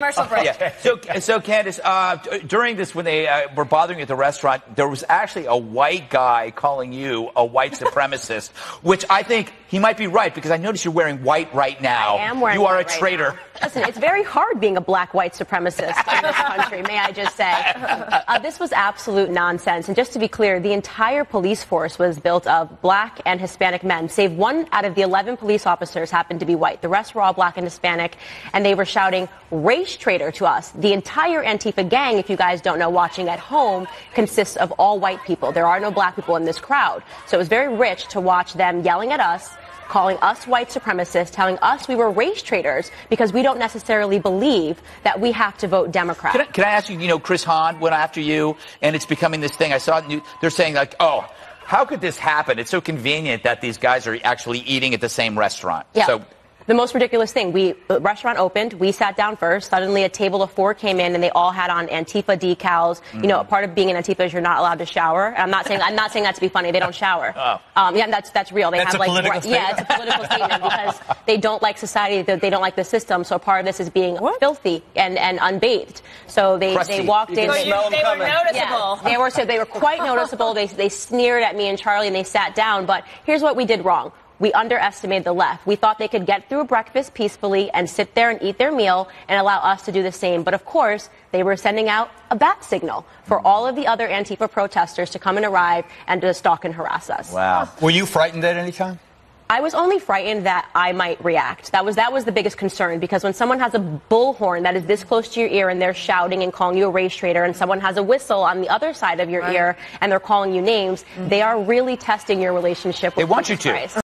Commercial break. Yeah. So Candace, during this, when they were bothering you at the restaurant, there was actually a white guy calling you a white supremacist, which I think he might be right, because I notice you're wearing white right now. I am wearing You are white a traitor. Right. Listen, it's very hard being a black white supremacist in this country, may I just say. This was absolute nonsense. And just to be clear, the entire police force was built of black and Hispanic men, save 1 out of the 11 police officers happened to be white. The rest were all black and Hispanic, and they were shouting race traitor to us. The entire Antifa gang, if you guys don't know, watching at home, consists of all white people. There are no black people in this crowd. So it was very rich to watch them yelling at us, calling us white supremacists, telling us we were race traitors because we don't necessarily believe that we have to vote Democrat. Can I ask you, Chris Hahn went after you, and it's becoming this thing. I saw they're saying, like, oh, how could this happen? It's so convenient that these guys are actually eating at the same restaurant. Yeah. So, the most ridiculous thing, the restaurant opened, we sat down first, suddenly a table of 4 came in and they all had on Antifa decals. A part of being an Antifa is you're not allowed to shower. I'm not saying that to be funny. They don't shower. That's real. That's a political statement? Yeah, it's a political statement because they don't like society, they don't like the system. So part of this is being filthy and unbathed. So they walked in. So they were noticeable. Yeah, they were quite noticeable. They sneered at me and Charlie and they sat down. But here's what we did wrong. We underestimated the left. We thought they could get through breakfast peacefully and sit there and eat their meal and allow us to do the same. But of course, they were sending out a bat signal for all of the other Antifa protesters to come and arrive and to stalk and harass us. Wow. Were you frightened at any time? I was only frightened that I might react. That was the biggest concern, because when someone has a bullhorn that is this close to your ear and they're shouting and calling you a race traitor, and someone has a whistle on the other side of your ear and they're calling you names, they are really testing your relationship with They want you Jesus to. Christ.